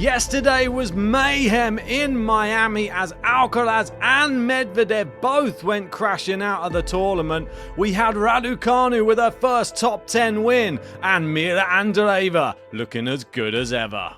Yesterday was mayhem in Miami as Alcaraz and Medvedev both went crashing out of the tournament. We had Raducanu with her first top 10 win and Andreeva looking as good as ever.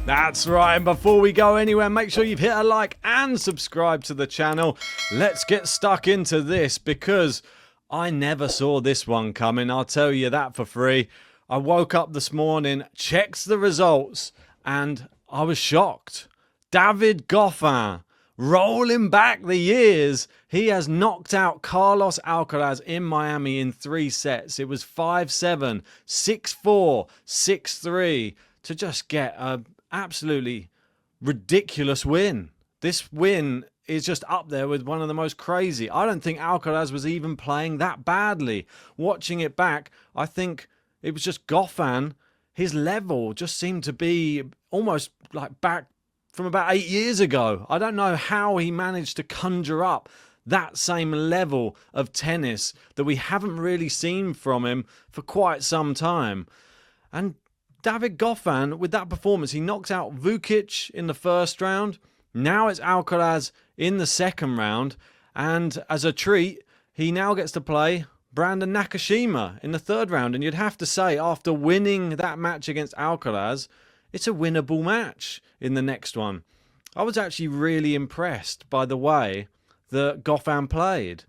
That's right, and before we go anywhere, make sure you've hit a like and subscribe to the channel. Let's get stuck into this because I never saw this one coming, I'll tell you that for free. I woke up this morning, checked the results, and I was shocked. David Goffin, rolling back the years, he has knocked out Carlos Alcaraz in Miami in 3 sets. It was 5-7, 6-4, 6-3 to just get an absolutely ridiculous win. This win is just up there with one of the most crazy. I don't think Alcaraz was even playing that badly. Watching it back, I think it was just Goffin. His level just seemed to be almost like back from about 8 years ago. I don't know how he managed to conjure up that same level of tennis that we haven't really seen from him for quite some time. And David Goffin, with that performance, he knocked out Vukic in the first round. Now it's Alcaraz in the second round, and as a treat, he now gets to play Brandon Nakashima in the third round. And you'd have to say, after winning that match against Alcaraz, it's a winnable match in the next one. I was actually really impressed by the way that Goffin played.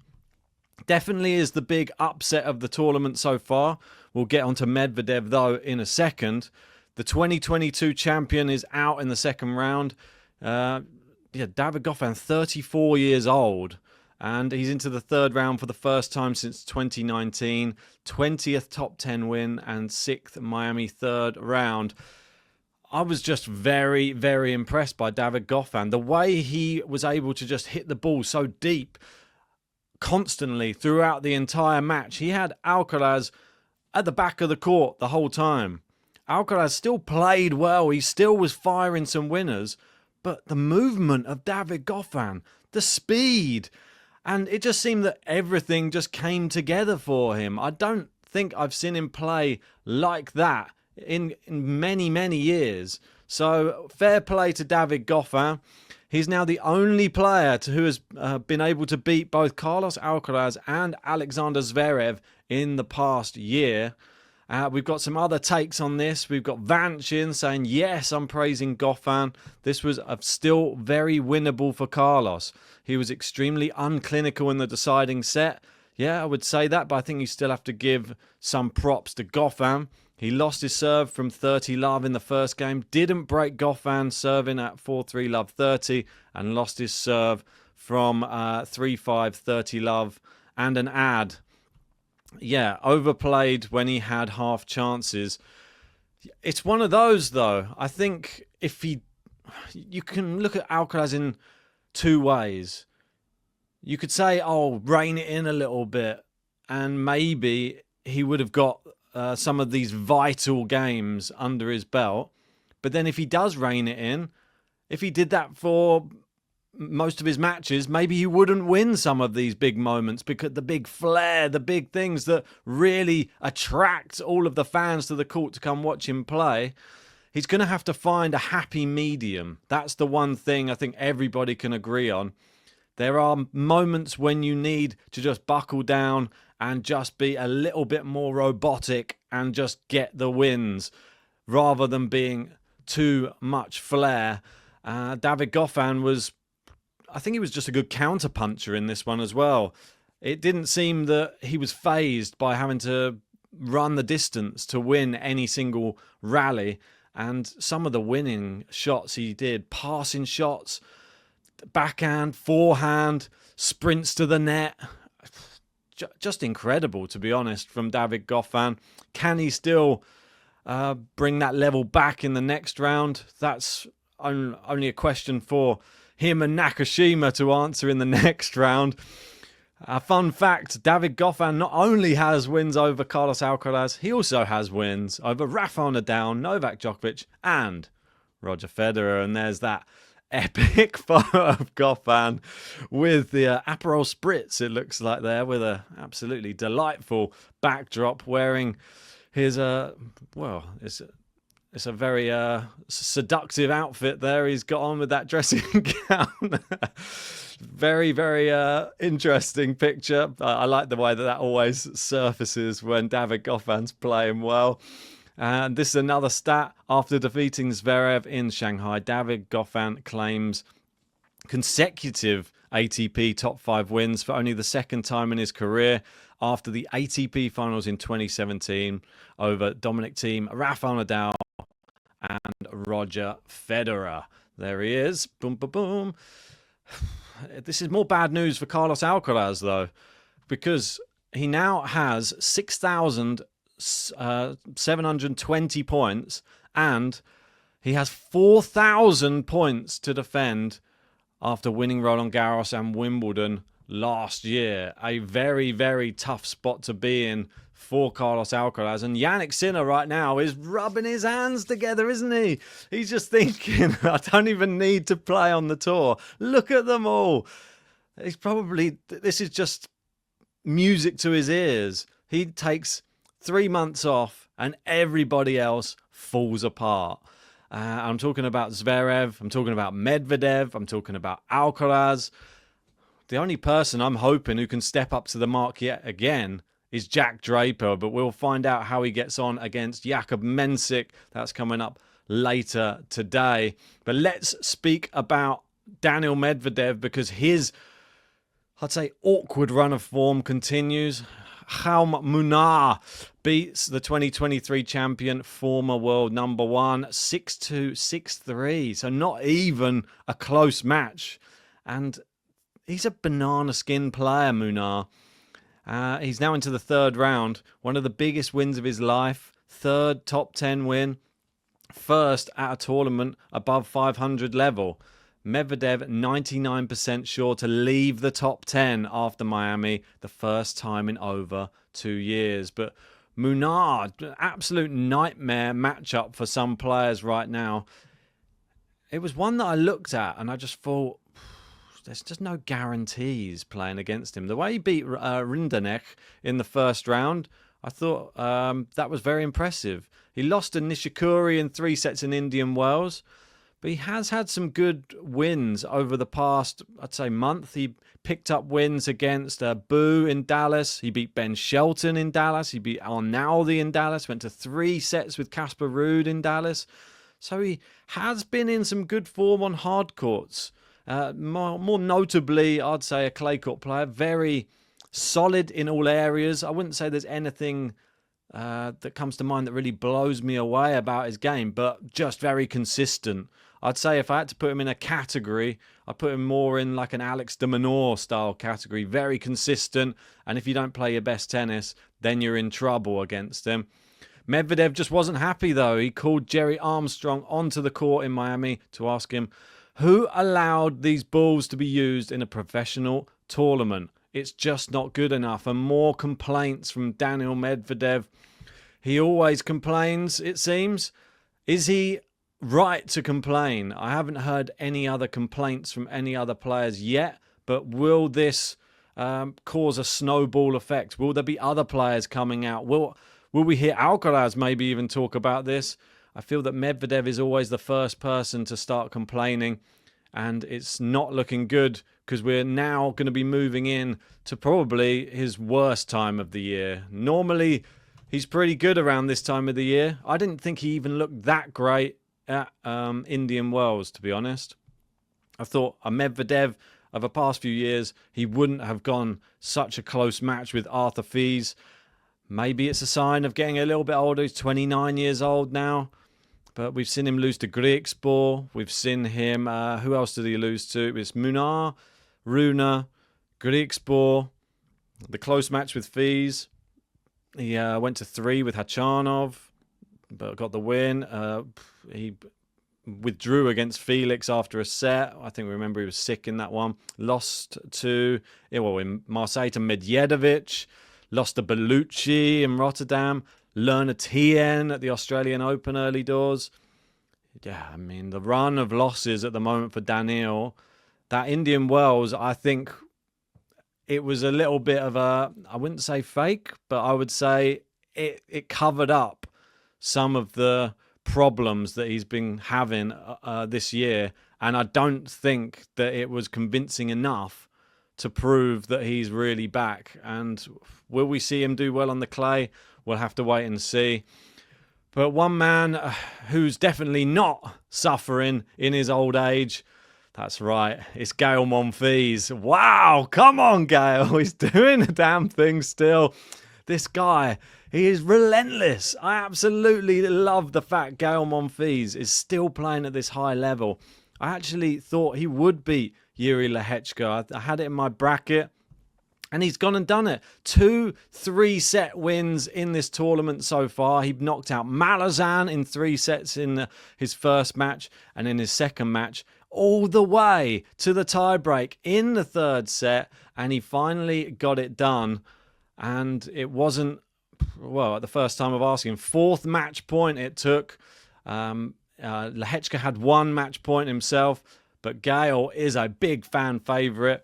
Definitely is the big upset of the tournament so far. We'll get onto Medvedev, though, in a second. The 2022 champion is out in the second round. David Goffin, 34 years old, and he's into the third round for the first time since 2019. 20th top 10 win and 6th Miami third round. I was just very, very impressed by David Goffin. The way he was able to just hit the ball so deep constantly throughout the entire match. He had Alcaraz at the back of the court the whole time. Alcaraz still played well. He still was firing some winners. But the movement of David Goffin, the speed, and it just seemed that everything just came together for him. I don't think I've seen him play like that in many, many years. So fair play to David Goffin. He's now the only player who has been able to beat both Carlos Alcaraz and Alexander Zverev in the past year. We've got some other takes on this. We've got Vanchin saying, yes, I'm praising Goffin. This was still very winnable for Carlos. He was extremely unclinical in the deciding set. Yeah, I would say that, but I think you still have to give some props to Goffin. He lost his serve from 30 love in the first game. Didn't break Goffin serving at 4-3 love 30 and lost his serve from 3-5 30 love and an ad. Yeah, overplayed when he had half chances. It's one of those, though. I think you can look at Alcaraz in two ways. You could say, rein it in a little bit, and maybe he would have got some of these vital games under his belt. But then if he does rein it in, if he did that for most of his matches, maybe he wouldn't win some of these big moments, because the big flair, the big things that really attract all of the fans to the court to come watch him play, he's going to have to find a happy medium. That's the one thing I think everybody can agree on. There are moments when you need to just buckle down and just be a little bit more robotic and just get the wins rather than being too much flair. David Goffin I think he was just a good counterpuncher in this one as well. It didn't seem that he was fazed by having to run the distance to win any single rally. And some of the winning shots he did, passing shots, backhand, forehand, sprints to the net. Just incredible, to be honest, from David Goffin. Can he still bring that level back in the next round? That's only a question for him and Nakashima to answer in the next round. A fun fact, David Goffin not only has wins over Carlos Alcaraz, he also has wins over Rafael Nadal, Novak Djokovic and Roger Federer. And there's that epic photo of Goffin with the Aperol Spritz, it looks like there, with a absolutely delightful backdrop, wearing his, it's a very seductive outfit there he's got on with that dressing gown. Very, very interesting picture. I like the way that always surfaces when David Goffin's playing well. And this is another stat. After defeating Zverev in Shanghai, David Goffin claims consecutive ATP top 5 wins for only the second time in his career, after the ATP finals in 2017 over Dominic Thiem, Rafael Nadal and Roger Federer. There he is. Boom, boom, boom. This is more bad news for Carlos Alcaraz, though, because he now has 6,720 points, and he has 4,000 points to defend after winning Roland Garros and Wimbledon last year. A very, very tough spot to be in for Carlos Alcaraz. And Jannik Sinner right now is rubbing his hands together, isn't he? He's just thinking, I don't even need to play on the tour. Look at them all. This is just music to his ears. He takes 3 months off and everybody else falls apart. I'm talking about Zverev. I'm talking about Medvedev. I'm talking about Alcaraz. The only person I'm hoping who can step up to the mark yet again is Jack Draper, but we'll find out how he gets on against Jakub Mensik. That's coming up later today. But let's speak about Daniil Medvedev, because his, I'd say, awkward run of form continues. Jaume Munar beats the 2023 champion, former world number 1, 6-2, 6-3. So not even a close match. And he's a banana skin player, Munar. He's now into the third round. One of the biggest wins of his life. Third top 10 win. First at a tournament above 500 level. Medvedev 99% sure to leave the top 10 after Miami, the first time in over 2 years. But Munar, absolute nightmare matchup for some players right now. It was one that I looked at and I just thought, there's just no guarantees playing against him. The way he beat Rinderknech in the first round, I thought that was very impressive. He lost to Nishikori in 3 sets in Indian Wells, but he has had some good wins over the past, I'd say, month. He picked up wins against Boo in Dallas. He beat Ben Shelton in Dallas. He beat Arnaldi in Dallas. Went to 3 sets with Casper Ruud in Dallas. So he has been in some good form on hard courts. More notably, I'd say a clay court player. Very solid in all areas. I wouldn't say there's anything that comes to mind that really blows me away about his game, but just very consistent. I'd say if I had to put him in a category, I'd put him more in like an Alex de Minaur style category. Very consistent, and if you don't play your best tennis, then you're in trouble against him. Medvedev just wasn't happy though. He called Jerry Armstrong onto the court in Miami to ask him, who allowed these balls to be used in a professional tournament? It's just not good enough. And more complaints from Daniil Medvedev. He always complains, it seems. Is he right to complain? I haven't heard any other complaints from any other players yet, but will this cause a snowball effect? Will there be other players coming out? Will we hear Alcaraz maybe even talk about this? I feel that Medvedev is always the first person to start complaining, and it's not looking good because we're now going to be moving in to probably his worst time of the year. Normally, he's pretty good around this time of the year. I didn't think he even looked that great at Indian Wells, to be honest. I thought a Medvedev of the past few years, he wouldn't have gone such a close match with Arthur Fils. Maybe it's a sign of getting a little bit older. He's 29 years old now. But we've seen him lose to Griekspoor. We've seen him... who else did he lose to? It was Munar, Rune, Griekspoor. The close match with Fils. He went to 3 with Hachanov, but got the win. He withdrew against Felix after a set. I think we remember he was sick in that one. Lost to... in Marseille to Medvedev. Lost to Bellucci in Rotterdam. Lerner Tien at the Australian Open early doors. Yeah, I mean, the run of losses at the moment for Daniil, that Indian Wells, I think it was a little bit of a, I wouldn't say fake, but I would say it covered up some of the problems that he's been having this year. And I don't think that it was convincing enough to prove that he's really back. And will we see him do well on the clay? We'll have to wait and see. But one man who's definitely not suffering in his old age, that's right, it's Gael Monfils. Wow, come on, Gael. He's doing the damn thing still. This guy, he is relentless. I absolutely love the fact Gael Monfils is still playing at this high level. I actually thought he would beat Yuri Lehechka. I had it in my bracket. And he's gone and done it. 2 3-set wins in this tournament so far. He knocked out Malazan in 3 sets in his first match. And in his second match, all the way to the tiebreak in the 3rd set. And he finally got it done. And it wasn't, well, at the first time of asking, 4th match point it took. Lehechka had 1 match point himself. But Gael is a big fan favourite.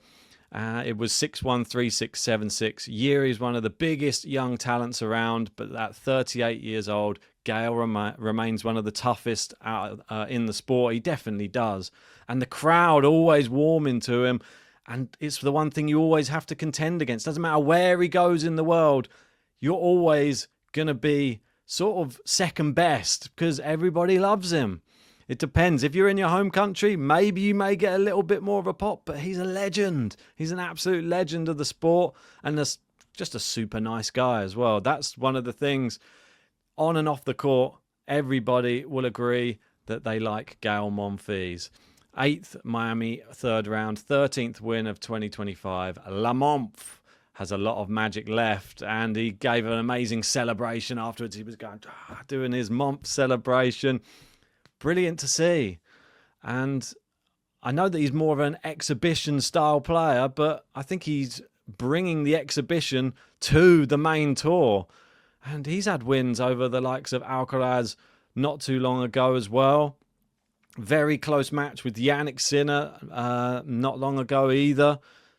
It was 6-1, 3-6, 7-6. Yuri is one of the biggest young talents around, but at 38 years old, Gael remains one of the toughest in the sport. He definitely does. And the crowd always warming to him. And it's the one thing you always have to contend against. Doesn't matter where he goes in the world, you're always going to be sort of second best because everybody loves him. It depends. If you're in your home country, maybe you may get a little bit more of a pop, but he's a legend. He's an absolute legend of the sport and just a super nice guy as well. That's one of the things on and off the court. Everybody will agree that they like Gael Monfils. 8th Miami 3rd round, 13th win of 2025. Lamonf has a lot of magic left and he gave an amazing celebration afterwards. He was doing his Monf celebration. Brilliant to see. And I know that he's more of an exhibition style player, but I think he's bringing the exhibition to the main tour. And he's had wins over the likes of Alcaraz not too long ago as well. Very close match with Yannick Sinner not long ago either.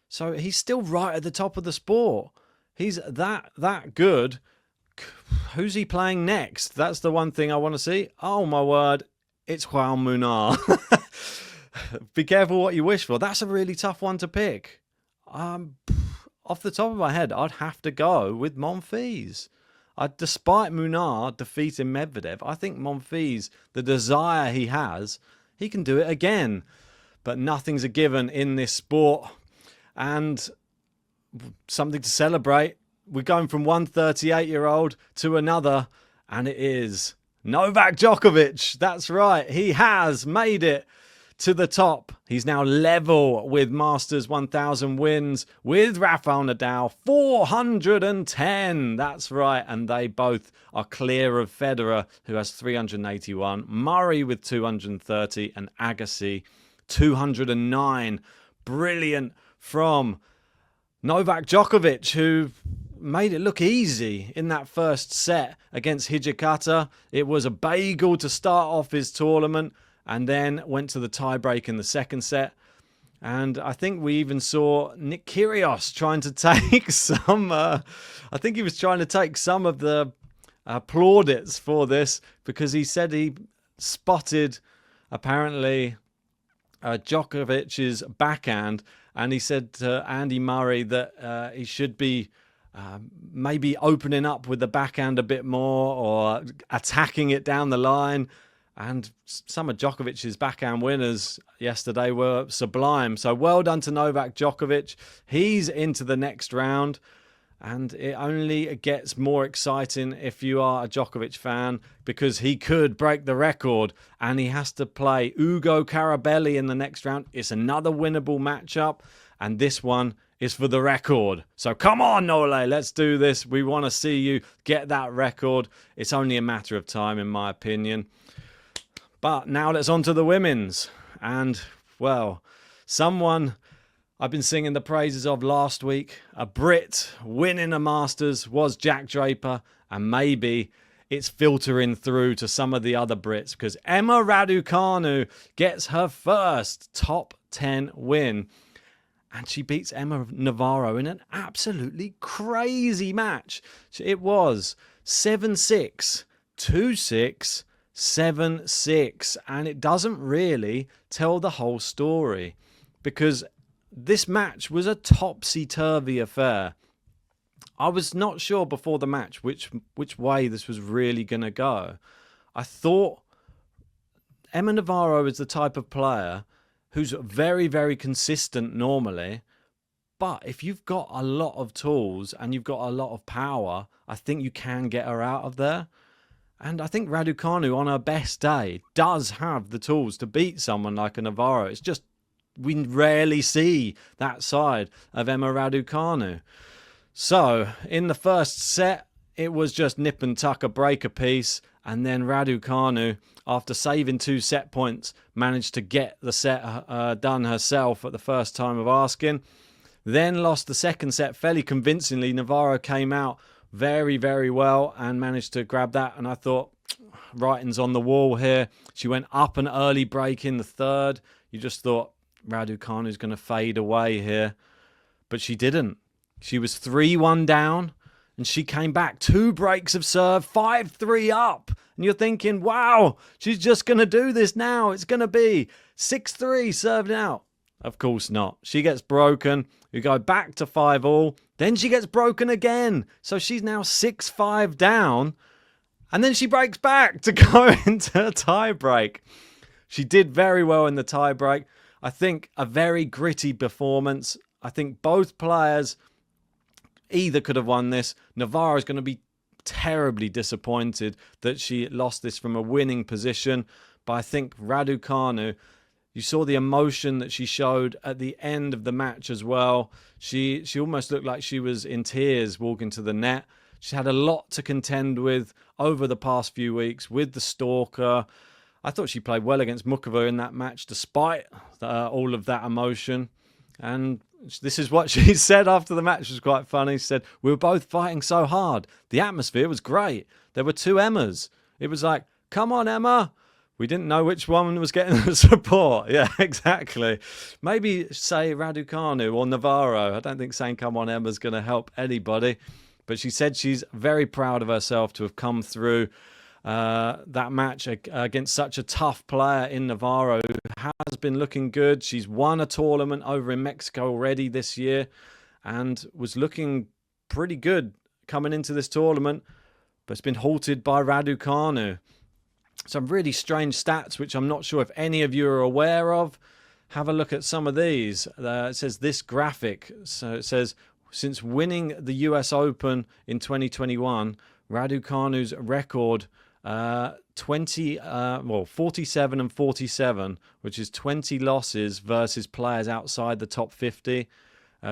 So he's still right at the top of the sport. He's that good. Who's he playing next? That's the one thing I want to see. Oh my word. It's Jaume Munar. Be careful what you wish for. That's a really tough one to pick. Off the top of my head, I'd have to go with Monfils. Despite Munar defeating Medvedev, I think Monfils, the desire he has, he can do it again. But nothing's a given in this sport. And something to celebrate. We're going from one 38-year-old to another, and it is Novak Djokovic. That's right. He has made it to the top. He's now level with Masters 1000 wins with Rafael Nadal, 410. That's right. And they both are clear of Federer, who has 381, Murray with 230, and Agassi 209. Brilliant from Novak Djokovic, who made it look easy in that first set against Hijikata. It was a bagel to start off his tournament and then went to the tiebreak in the second set. And I think we even saw Nick Kyrgios trying to take some, I think he was trying to take some of the plaudits for this because he said he spotted apparently Djokovic's backhand, and he said to Andy Murray that he should be maybe opening up with the backhand a bit more or attacking it down the line. And some of Djokovic's backhand winners yesterday were sublime. So well done to Novak Djokovic. He's into the next round. And it only gets more exciting if you are a Djokovic fan, because he could break the record and he has to play Ugo Carabelli in the next round. It's another winnable matchup, and this one is for the record. So come on, Nole, let's do this. We want to see you get that record. It's only a matter of time, in my opinion. But now let's on to the women's. And, well, someone I've been singing the praises of last week, a Brit winning a Masters, was Jack Draper. And maybe it's filtering through to some of the other Brits, because Emma Raducanu gets her first top 10 win. And she beats Emma Navarro in an absolutely crazy match. It was 7-6, 2-6, 7-6. And it doesn't really tell the whole story, because this match was a topsy-turvy affair. I was not sure before the match which way this was really going to go. I thought Emma Navarro is the type of player who's very, very consistent normally. But if you've got a lot of tools and you've got a lot of power, I think you can get her out of there. And I think Raducanu on her best day does have the tools to beat someone like a Navarro. It's just we rarely see that side of Emma Raducanu. So in the first set, it was just nip and tuck, a break a piece. And then Raducanu, after saving 2 set points, managed to get the set done herself at the first time of asking. Then lost the second set fairly convincingly. Navarro came out very, very well and managed to grab that. And I thought, writing's on the wall here. She went up an early break in the third. You just thought Raducanu's going to fade away here. But she didn't. She was 3-1 down. And she came back 2 breaks of serve, 5-3 up. And you're thinking, wow, she's just going to do this now. It's going to be 6-3 served out. Of course not. She gets broken. We go back to 5-all. Then she gets broken again. So she's now 6-5 down. And then she breaks back to go into a tie break. She did very well in the tie break. I think a very gritty performance. I think both players either could have won this. Navarro is going to be terribly disappointed that she lost this from a winning position. But I think Raducanu, you saw the emotion that she showed at the end of the match as well. She almost looked like she was in tears walking to the net. She had a lot to contend with over the past few weeks with the stalker. I thought she played well against Mukova in that match despite all of that emotion. And this is what she said after the match. It was quite funny. She said, we were both fighting so hard. The atmosphere was great. There were 2 Emmas. It was like, come on, Emma. We didn't know which one was getting the support. Yeah, exactly. Maybe say Raducanu or Navarro. I don't think saying come on, Emma's going to help anybody. But she said she's very proud of herself to have come through that match against such a tough player in Navarro, who has been looking good. She's won a tournament over in Mexico already this year and was looking pretty good coming into this tournament, but it's been halted by Raducanu. Some really strange stats, which I'm not sure if any of you are aware of. Have a look at some of these. It says this graphic. So it says, since winning the US Open in 2021, Raducanu's record 47 and 47, which is 20 losses versus players outside the top 50.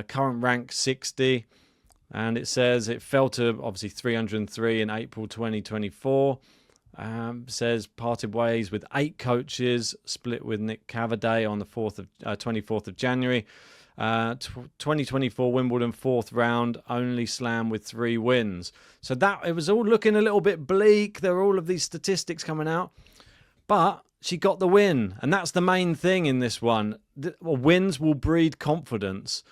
Current rank 60, and it says it fell to obviously 303 in April 2024. Says parted ways with 8 coaches, split with Nick Cavaday on the 24th of January. 2024 Wimbledon 4th round, only slam with 3 wins. So that it was all looking a little bit bleak. There were all of these statistics coming out, but she got the win, and that's the main thing in this one. Wins will breed confidence.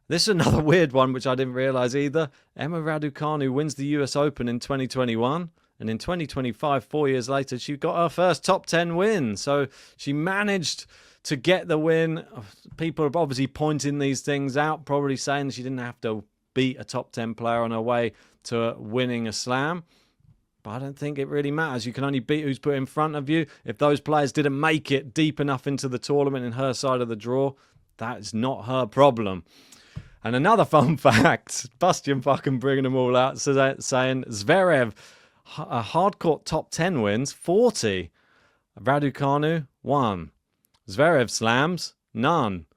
This is another weird one, which I didn't realize either. Emma Raducanu wins the US Open in 2021. And in 2025, 4 years later, she got her first top 10 win. So she managed to get the win. People are obviously pointing these things out, probably saying she didn't have to beat a top 10 player on her way to winning a slam. But I don't think it really matters. You can only beat who's put in front of you. If those players didn't make it deep enough into the tournament in her side of the draw, that's not her problem. And another fun fact, Bastian fucking bringing them all out, saying Zverev, hardcourt top 10 wins, 40. Raducanu, 1. Zverev slams, none.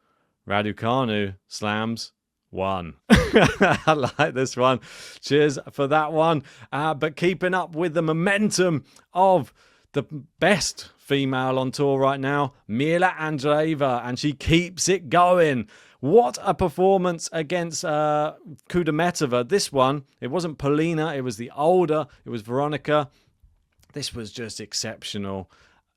Raducanu slams, 1. I like this one. Cheers for that one. But keeping up with the momentum of the best female on tour right now, Mila Andreeva, and she keeps it going. What a performance against Kudermetova. This one, it wasn't Polina, it was the older, it was Veronica. This was just exceptional.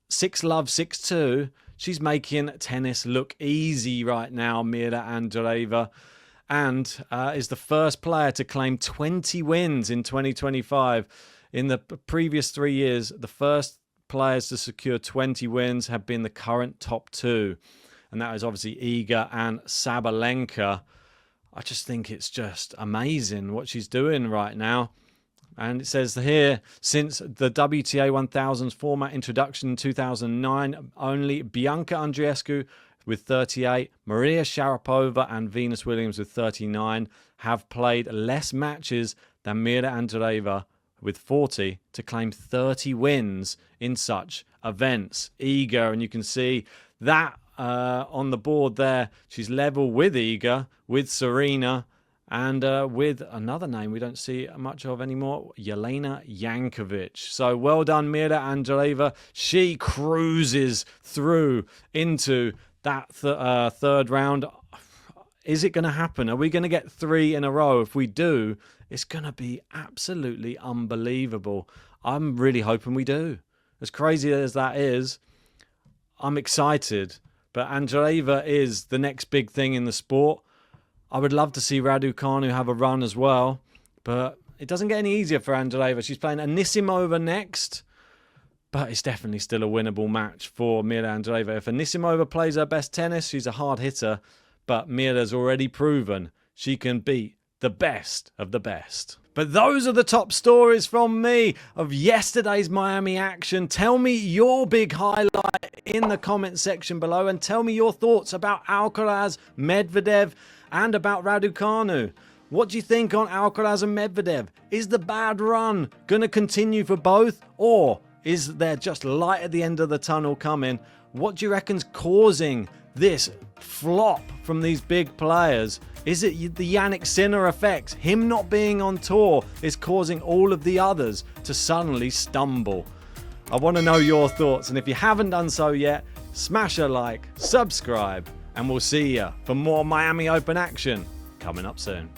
6-love, 6-2. She's making tennis look easy right now, Mirra Andreeva, and is the first player to claim 20 wins in 2025. In the previous 3 years, the first players to secure 20 wins have been the current top two, and that is obviously Iga and Sabalenka. I just think it's just amazing what she's doing right now. And it says here, since the WTA 1000's format introduction in 2009, only Bianca Andreescu with 38, Maria Sharapova and Venus Williams with 39 have played less matches than Mirra Andreeva with 40 to claim 30 wins in such events. Iga, and you can see that on the board there, she's level with Iga, with Serena, and with another name we don't see much of anymore, Jelena Jankovic. So well done, Mirra Andreeva. She cruises through into that third round. Is it going to happen? Are we going to get 3 in a row? If we do, it's going to be absolutely unbelievable. I'm really hoping we do. As crazy as that is, I'm excited. But Andreeva is the next big thing in the sport. I would love to see Raducanu have a run as well, but it doesn't get any easier for Andreeva. She's playing Anisimova next, but it's definitely still a winnable match for Mirra Andreeva. If Anisimova plays her best tennis, she's a hard hitter, but Mirra's already proven she can beat the best of the best. But those are the top stories from me of yesterday's Miami action. Tell me your big highlight in the comment section below, and tell me your thoughts about Alcaraz, Medvedev, and about Raducanu. What do you think on Alcaraz and Medvedev? Is the bad run going to continue for both, or is there just light at the end of the tunnel coming? What do you reckon's causing this flop from these big players? Is it the Jannik Sinner effect? Him not being on tour is causing all of the others to suddenly stumble. I want to know your thoughts, and if you haven't done so yet, smash a like, subscribe, and we'll see you for more Miami Open action coming up soon.